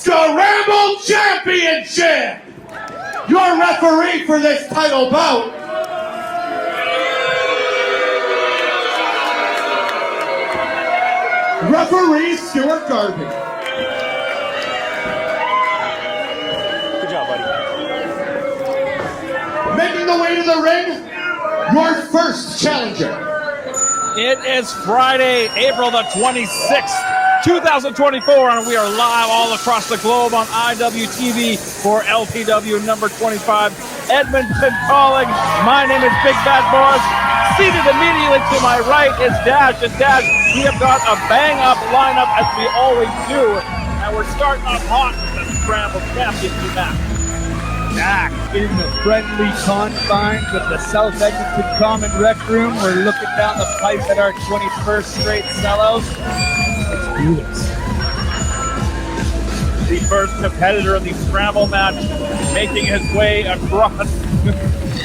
Scramble Championship. Your referee for this title bout, referee Stuart Garvey. Good job, buddy. Making the way to the ring, your first challenger. It is Friday, April the 26th, 2024, and we are live all across the globe on IWTV for LPW number 25, Edmonton calling. My name is Big Bad Boss. Seated immediately to my right is Dash, and Dash, we have got a bang-up lineup as we always do, and we're starting off hot with the Scramble Championship match. Back in the friendly confines of the South Edmonton Common Rec Room. We're looking down the pipe at our 21st straight sellouts. Let's do this. The first competitor in the Scramble match, making his way across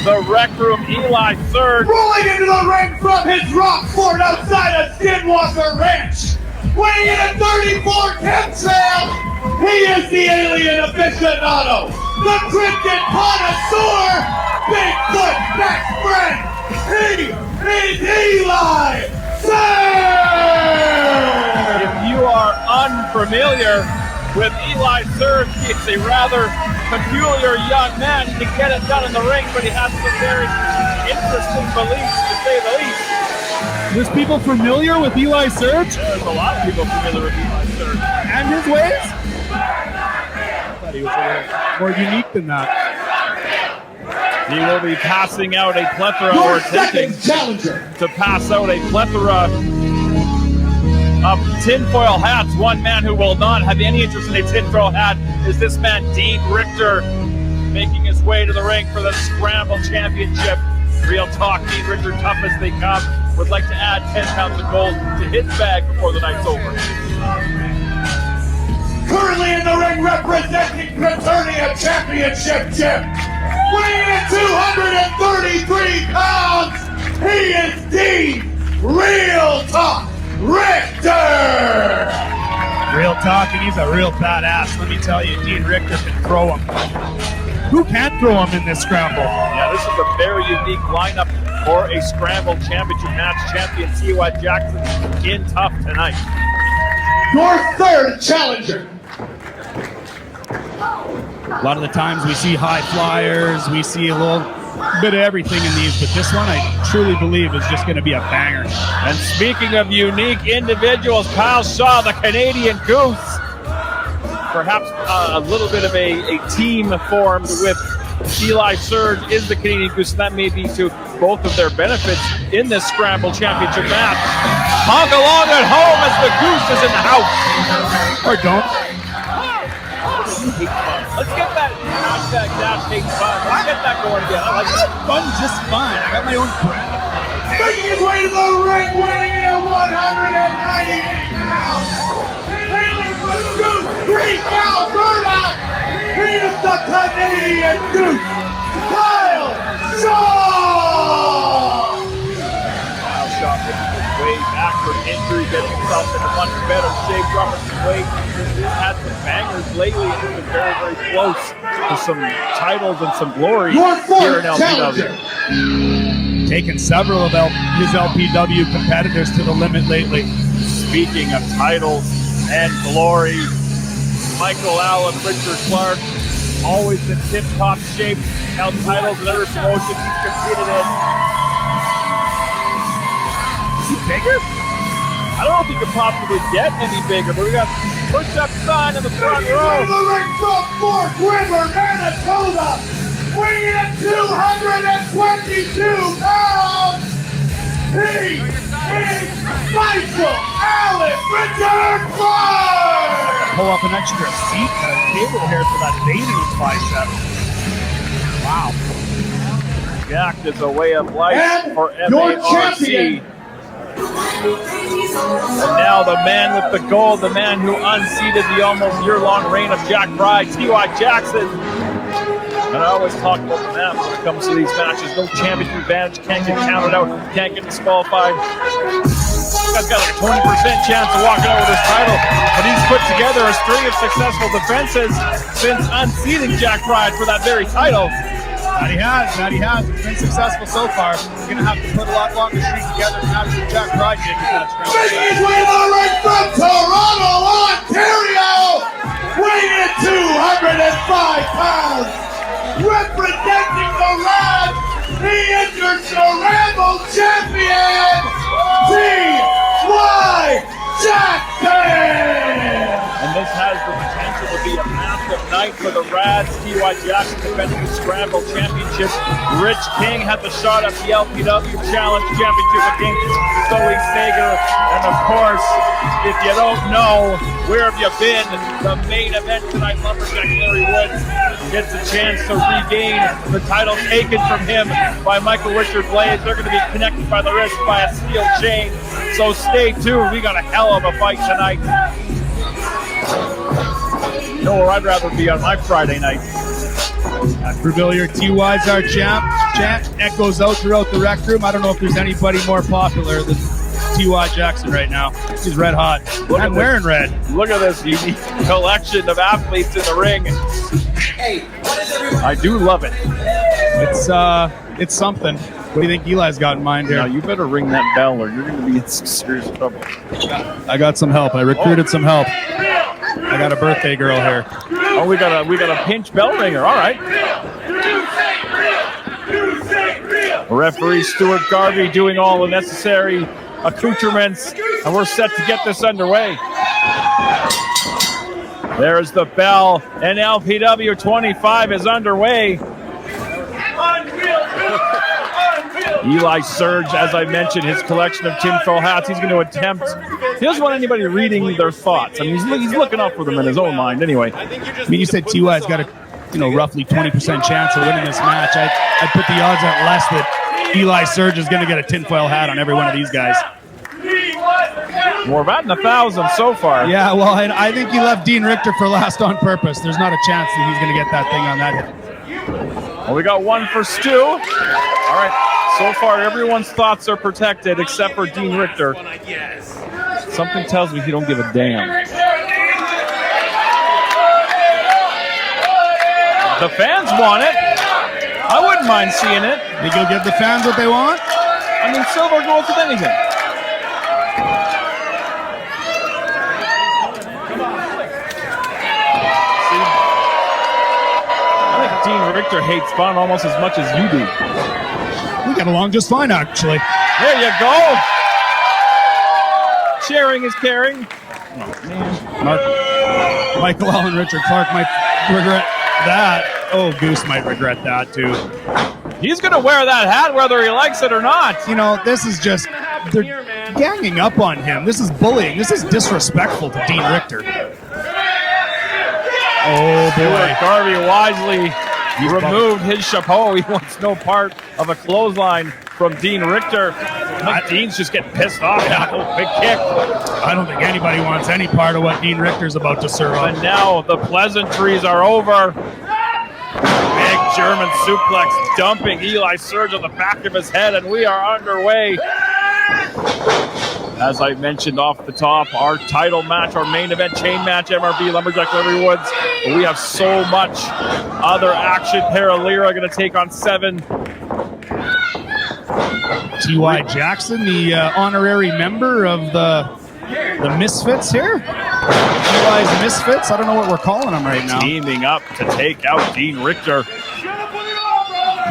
the Rec Room, Eli Surge. Rolling into the ring from his rock fort outside of Skinwalker Ranch. Weighing in at 34 chemtrails, he is the alien aficionado, the cryptid connoisseur, Bigfoot best friend. He is Eli Surge! If you are unfamiliar with Eli Surge, he's a rather peculiar young man. He can get it done in the ring, but he has some very interesting beliefs, to say the least. There's people familiar with Eli Surge? There's a lot of people familiar with Eli Surge. And his ways? I thought he was a little more unique than that. He will be passing out a plethora, Your or attempting challenger. to pass out a plethora of tinfoil hats. One man who will not have any interest in a tinfoil hat is this man, Dean Richtor, making his way to the ring for the Scramble Championship. Real talk, Dean Richtor, tough as they come, would like to add 10 pounds of gold to his bag before the night's over. Currently in the ring representing Fraternia Championship Chip. Weighing at 233 pounds, he is Dean Real Talk Richtor! Real talk, and he's a real badass. Let me tell you, Dean Richtor can throw him. Who can't throw him in this scramble? Yeah, this is a very unique lineup for a Scramble Championship match. Champion T.Y. Jackson in tough tonight. Your third challenger. A lot of the times we see high flyers, we see a little bit of everything in these, but this one I truly believe is just going to be a banger. And speaking of unique individuals, Kyle Shaw, the Canadian Goose. Perhaps a little bit of a team formed with Eli Surge is the Canadian Goose, and that may be to both of their benefits in this Scramble Championship match. Honk along at home as the Goose is in the house. Or don't. Let's get that hashtag Dash Hate Fun. Let's get that going again. I like that. Fun just fine. I got my own brand. Making his way to the ring, weighing in at 198 pounds. Hailing from Goose Creek, Alberta, he is the Canadian Goose, Kyle Shaw! Kyle Shaw getting his way back from injury, getting himself in a much better shape, dropping some weight. He's had some bangers lately and has been very, very close to some titles and some glory here in LPW. Taking several of his LPW competitors to the limit lately. Speaking of titles and glory, Michael Allen, Richard Clark, always in tip-top shape, held titles in every promotion he's competed in. Is he bigger? I don't know if he could possibly get any bigger, but we got push-up sign in the front row. The ring from Fort River, Manitoba, weighing at 222 pounds. He is Michael Allen Richard Clark! Pull up an extra seat and a table here for that vein in his bicep. Wow. Jacked is a way of life And for your MARC. champion. And now the man with the gold, the man who unseated the almost year-long reign of Jack Bride, T.Y. Jackson. And I always talk about the map when it comes to these matches. No championship advantage, can't get counted out, can't get disqualified. guy's got like a 20% chance of walking over this title, but he's put together a string of successful defenses since unseating Jack Pride for that very title. That he has. He's been successful so far. He's going to have to put a lot longer streak together than after Jack Pride did. Making his way to the ring from Toronto, Ontario, weighing in 205 pounds, representing the Rad, the Scramble Champion, T.Y. Jackson! And this has the potential to be a massive night for the Rads. T.Y. Jackson defending the Scramble Championship. Rich King had the shot at the LPW Challenge Championship against Zoe Sager. And of course, if you don't know, where have you been? The main event tonight, Lumberjack Larry Woods gets a chance to regain the title taken from him by Michael Richard Blades. They're going to be connected by the wrist by a steel chain. So stay tuned. We got a hell of a fight tonight. You know where I'd rather be on my Friday night. After Villier, T.Y.'s our champ. Echoes out throughout the rec room. I don't know if there's anybody more popular than T.Y. Jackson right now. He's red hot. I'm wearing red. Look at this unique collection of athletes in the ring. I do love it. It's something. What do you think Eli's got in mind here? Now you better ring that bell or you're going to be in some serious trouble. I got some help. I recruited some help. I got a birthday girl here. Oh, we got a pinch bell ringer. All right. Referee Stuart Garvey doing all the necessary accoutrements, and we're set to get this underway. There's the bell, and LPW 25 is underway. Eli Surge, as I mentioned, his collection of tinfoil hats, he's going to attempt. He doesn't want anybody reading their thoughts. I mean, he's looking out for them in his own mind anyway. I mean, you said T.Y.'s got a roughly 20% chance of winning this match. I'd put the odds at less that Eli Surge is going to get a tinfoil hat on every one of these guys. We're batting 1,000 so far. Yeah, well, I think he left Dean Richtor for last on purpose. There's not a chance that he's going to get that thing on that hit. Well, we got one for Stu. All right. So far, everyone's thoughts are protected except for Dean Richtor. Something tells me he don't give a damn. The fans want it. I wouldn't mind seeing it. Think you'll give the fans what they want? I mean, silver goes with anything. I think Dean Richtor hates fun almost as much as you do. We got along just fine, actually. There you go. Sharing is caring. Oh, man. Michael Allen, Richard Clark might regret that. Oh, Goose might regret that, too. He's going to wear that hat whether he likes it or not. This is just, they're ganging up on him. This is bullying. This is disrespectful to Dean Richtor. Oh, boy. Garvey wisely removed his chapeau. He wants no part of a clothesline from Dean Richtor. I think Dean's just getting pissed off now. Big kick. I don't think anybody wants any part of what Dean Richtor's about to serve up. And now the pleasantries are over. Big German suplex dumping Eli Surge on the back of his head, and we are underway. As I mentioned off the top, our title match, our main event chain match, MRB Lumberjack Larry Woods. But we have so much other action. Paralira going to take on 7. T.Y. Jackson, the honorary member of the Misfits here. T.Y.'s Misfits. I don't know what we're calling them right now. Teaming up to take out Dean Richtor.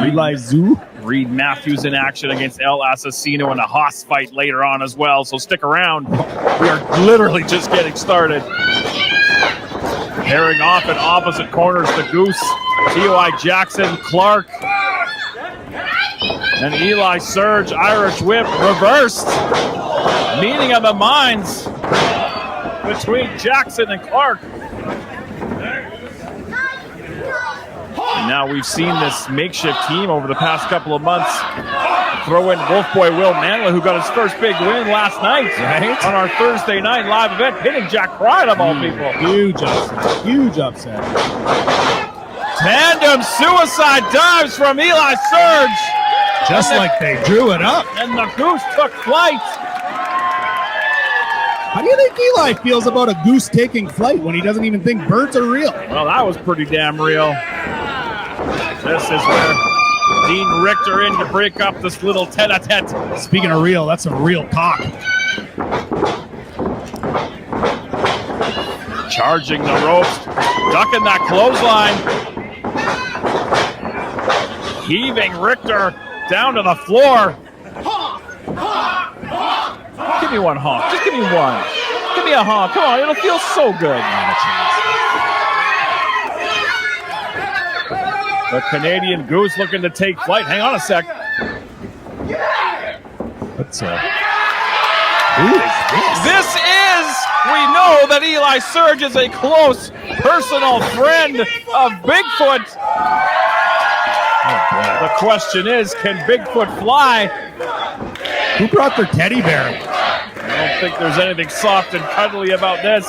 Eli Zoo. Reed Matthews in action against El Assassino in a Haas fight later on as well. So stick around. We are literally just getting started. Pairing off in opposite corners, the Goose, T.Y. Jackson, Clark, and Eli Surge, Irish whip reversed. Meeting of the minds between Jackson and Clark. And now we've seen this makeshift team over the past couple of months throw in Wolf Boy Will Manley, who got his first big win last night on our Thursday night live event, hitting Jack Pride of all people. Huge upset. Huge upset. Tandem suicide dives from Eli Surge. Just like they drew it up. And the Goose took flight. How do you think Eli feels about a goose taking flight when he doesn't even think birds are real? Well, that was pretty damn real. This is where Dean Richtor in to break up this little tete-a-tete. Speaking of real, that's some real talk. Charging the ropes, ducking that clothesline. Heaving Richtor down to the floor. Give me one honk. Just give me one. Give me a honk. Come on, it'll feel so good. The Canadian Goose looking to take flight. Hang on a sec. What's We know that Eli Surge is a close personal friend of Bigfoot. Oh, the question is, can Bigfoot fly? Who brought their teddy bear? I don't think there's anything soft and cuddly about this.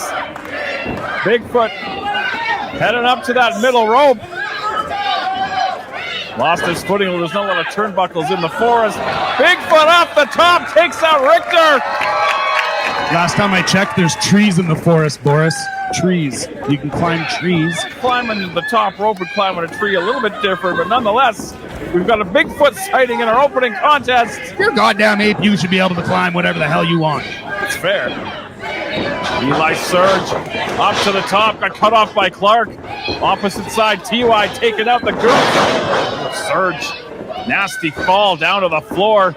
Bigfoot heading up to that middle rope. Lost his footing. There's not a lot of turnbuckles in the forest. Bigfoot off the top, takes out Richtor. Last time I checked, there's trees in the forest, Boris. Trees. You can climb trees. Climbing the top rope and climbing a tree a little bit different, but nonetheless, we've got a Bigfoot sighting in our opening contest. You're goddamn ape. You should be able to climb whatever the hell you want. It's fair. Eli Surge up to the top, got cut off by Clark. Opposite side, TY taking out the Goose. Surge, nasty fall down to the floor.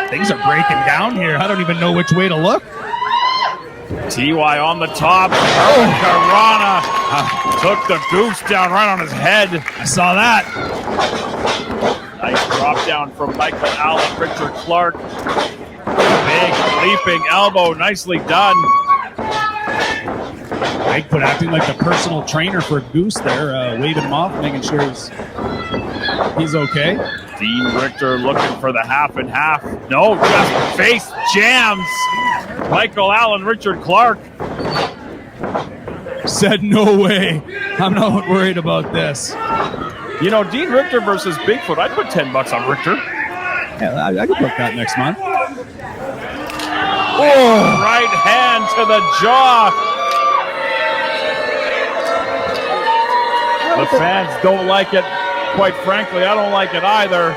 Things are breaking down here. I don't even know which way to look. TY on the top. Karana took the Goose down right on his head. I saw that. Nice drop down from Michael Allen, Richard Clark. Big leaping elbow, nicely done. Bigfoot acting like the personal trainer for Goose there, waving him off, making sure he's okay. Dean Richtor looking for the half and half. No, just face jams. Michael Allen, Richard Clark. Said no way. I'm not worried about this. You know, Dean Richtor versus Bigfoot. I'd put $10 on Richtor. Yeah, I could book that next month. Oh, right hand to the jaw. The fans don't like it. Quite frankly, I don't like it either,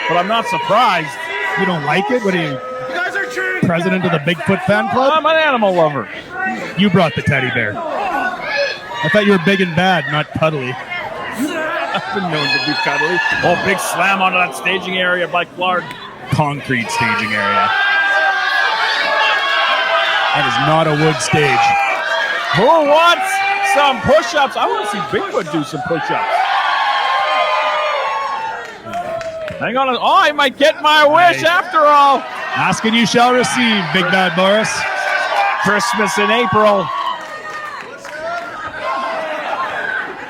but I'm not surprised. You don't like it? What are you guys are cheering. President of the Bigfoot fan club? I'm an animal lover. You brought the teddy bear. I thought you were big and bad, not cuddly. I've been known to be cuddly. Oh, big slam onto that staging area by Clark. Concrete staging area. That is not a wood stage. Who wants some push-ups? I want to see Bigfoot do some push-ups. Hang on. Oh, I might get my wish after all. Ask and you shall receive, Big Bad Boris. Christmas in April.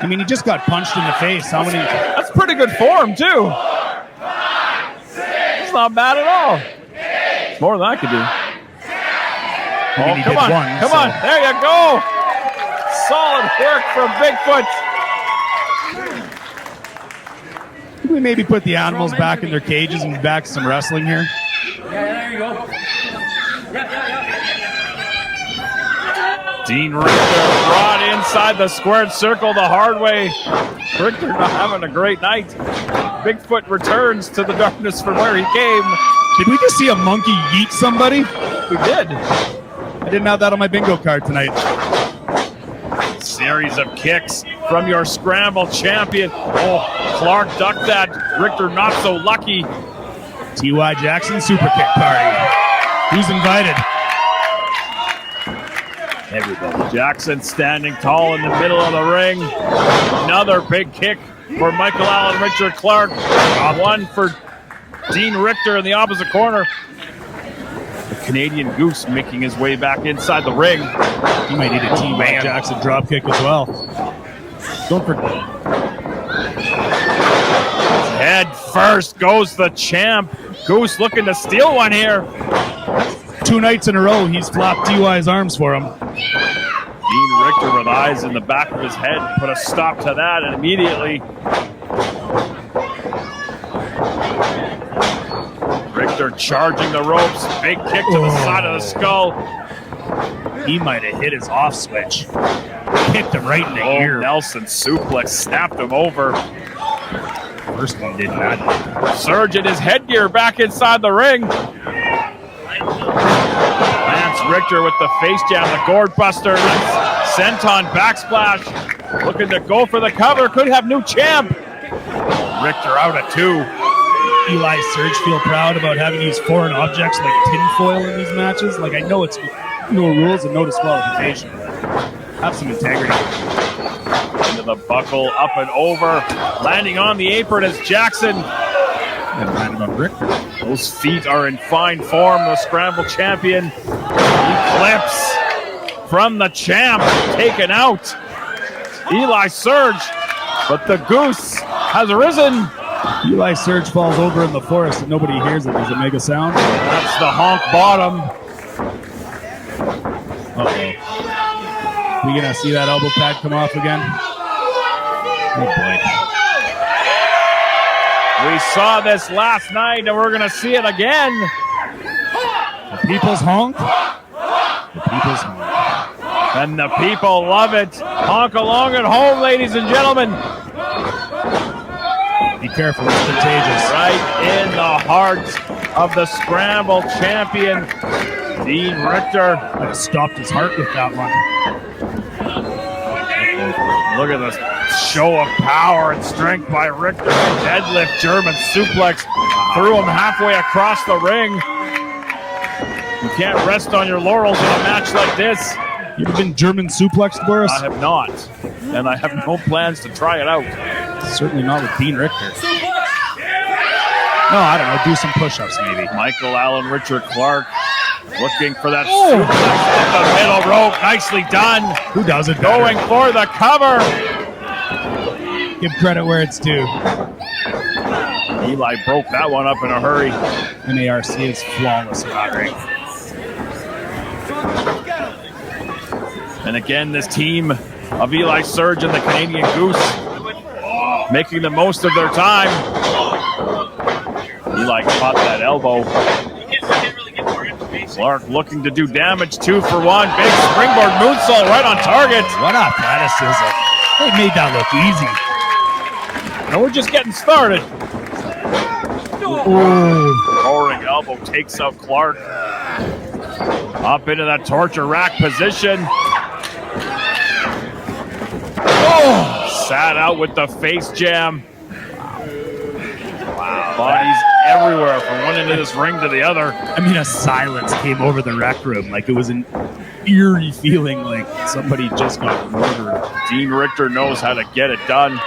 I mean, he just got punched in the face. How many? That's pretty good form, too. It's not bad at all. It's more than I could do. Oh, come on. Come on. There you go. Solid work from Bigfoot. Can we maybe put the animals back in their cages and back some wrestling here? Yeah, there you go. Dean Richtor brought inside the squared circle the hard way. Richtor not having a great night. Bigfoot returns to the darkness from where he came. Did we just see a monkey yeet somebody? We did. I didn't have that on my bingo card tonight. Series of kicks from your scramble champion. Oh, Clark ducked that. Richtor not so lucky. T.Y. Jackson super kick party. Who's invited? Everybody. Jackson standing tall in the middle of the ring. Another big kick for Michael Allen, Richard Clark. One for Dean Richtor in the opposite corner. The Canadian Goose making his way back inside the ring. He might need a T.Y. Jackson drop kick as well. Don't forget. Head first goes the champ. Goose looking to steal one here. 2 nights in a row, he's flopped T.Y.'s arms for him. Dean Richtor with eyes in the back of his head put a stop to that, and immediately Richtor charging the ropes. Big kick to the side of the skull. He might have hit his off switch. Kicked him right in the ear. Nelson suplex snapped him over. First one did not. Surge in his headgear back inside the ring. Lance Richtor with the face jam, the gourd buster. Senton backsplash. Looking to go for the cover. Could have new champ. Richtor out at 2. Eli Surge feel proud about having used foreign objects like tinfoil in these matches. Like, I know it's no rules and no disqualification. Have some integrity. Into the buckle, up and over. Landing on the apron as Jackson. And landed on Richtor. Those feet are in fine form. The Scramble Champion. Eclipse from the champ. Taken out. Eli Surge. But the Goose has risen. Eli Surge falls over in the forest and nobody hears it. Does it make a sound? That's the honk bottom. Uh-oh. We gonna see that elbow pad come off again? Oh boy. We saw this last night and we're gonna see it again. The people's honk. The people's honk. And the people love it. Honk along at home, ladies and gentlemen. Be careful, it's contagious. Right in the heart of the Scramble Champion, Dean Richtor. Might have stopped his heart with that one. Look at this show of power and strength by Richtor. Deadlift German suplex. Threw him halfway across the ring. You can't rest on your laurels in a match like this. You ever been German suplexed, Boris? I have not. And I have no plans to try it out. Certainly not with Dean Richtor. No, I don't know. Do some push-ups, maybe. Michael Allen, Richard Clark, looking for that suplex in the middle rope. Nicely done. Who does it? Going for the cover. Give credit where it's due. Eli broke that one up in a hurry. MARC is flawless in that ring. And again, this team of Eli Surge and the Canadian Goose making the most of their time. Eli caught that elbow. Clark looking to do damage. 2 for 1. Big springboard moonsault right on target. What athleticism. They made that look easy. And we're just getting started. Ooh. Roaring elbow takes out Clark. Up into that torture rack position. Oh, sat out with the face jam. Wow, bodies everywhere from one end of this ring to the other. I mean, a silence came over the rec room. Like, it was an eerie feeling like somebody just got murdered. Dean Richtor knows how to get it done.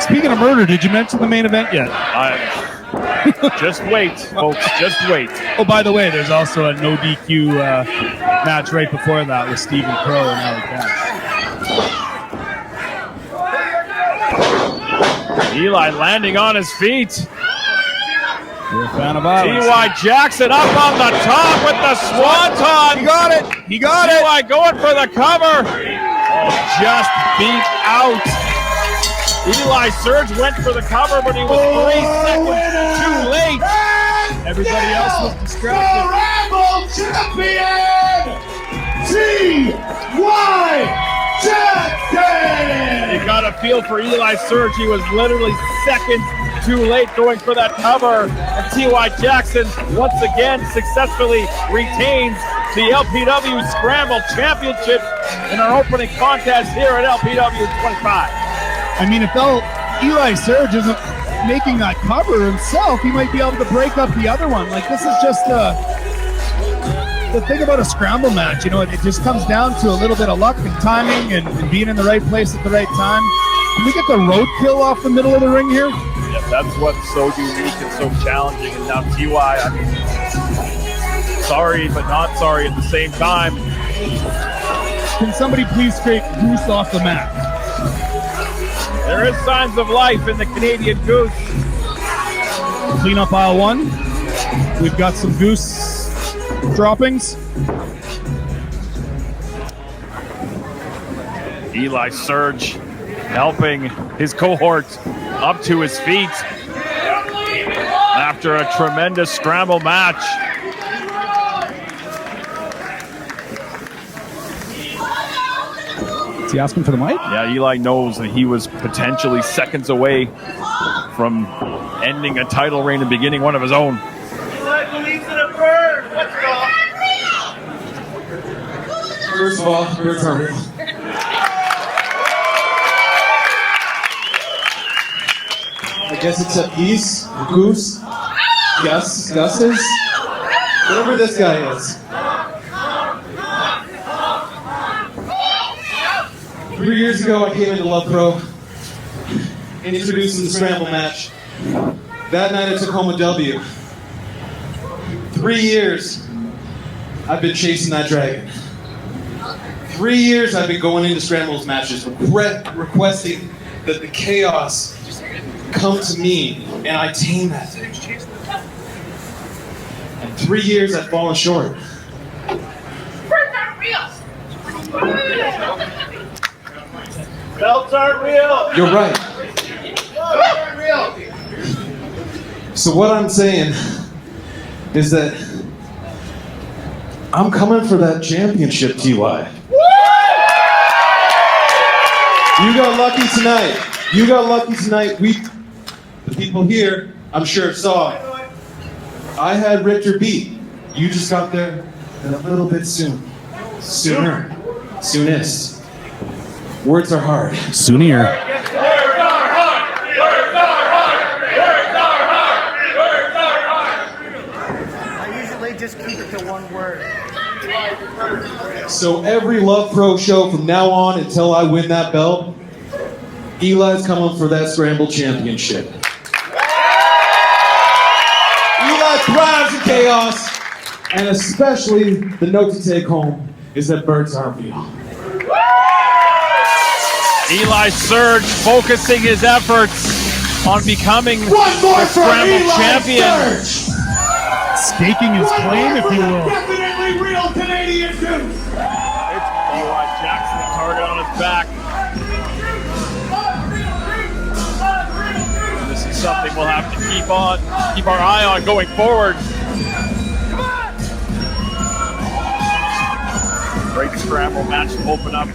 Speaking of murder, did you mention the main event yet? Just wait, folks. Just wait. Oh, by the way, there's also a no DQ match right before that with Stephen Crow and Ali Cash. Eli landing on his feet. You're a fan of violence. T.Y. Jackson up on the top with the swanton. He got it. He got it. T.Y. going for the cover. Oh, just beat out. Eli Surge went for the cover, but he was 3 seconds too late. Everybody else was distracted. Scramble Champion, T.Y. Jackson! You got a feel for Eli Surge. He was literally seconds too late going for that cover. And T.Y. Jackson once again successfully retains the LPW Scramble Championship in our opening contest here at LPW 25. I mean, if Eli Surge isn't making that cover himself, he might be able to break up the other one. Like, this is just the thing about a scramble match. You know, it just comes down to a little bit of luck and timing and being in the right place at the right time. Can we get the roadkill off the middle of the ring here? Yeah, that's what's so unique and so challenging. And now T.Y., I mean, sorry, but not sorry at the same time. Can somebody please scrape Goose off the mat? There is signs of life in the Canadian Goose. Clean up aisle 1. We've got some Goose droppings. Eli Surge helping his cohort up to his feet after a tremendous scramble match. Is he asking for the mic? Yeah, Eli knows that he was potentially seconds away from ending a title reign and beginning one of his own. Eli believes in a bird. Let's go. First of all, birds are real. I guess except geese, goose, Gus's, whatever this guy is. 3 years ago, I came into Love Pro and introduced him to the Scramble match. That night, I took home a W. 3 years, I've been chasing that dragon. 3 years, I've been going into Scrambles matches, requesting that the chaos come to me, and I tame that thing. And 3 years, I've fallen short. Birds aren't real. Belts aren't real. You're right. Belts aren't real. So what I'm saying is that I'm coming for that championship, TY. You got lucky tonight. You got lucky tonight. The people here, I'm sure saw it. I had Richtor beat. You just got there a little bit soon. Sooner. Soonest. Words are hard. Soonier. Words are hard. Words are hard. Words are hard. I usually just keep it to one word. So every Love Pro show from now on until I win that belt, Eli's coming for that Scramble Championship. Eli thrives in chaos, and especially the note to take home is that birds aren't real. Eli Surge focusing his efforts on becoming One more the for Scramble Eli champion. Surge. Staking his claim, if you will. Definitely real Canadian Goose. It's Eli Jackson, the target on his back. This is something we'll have to keep our eye on going forward. Great scramble match to open up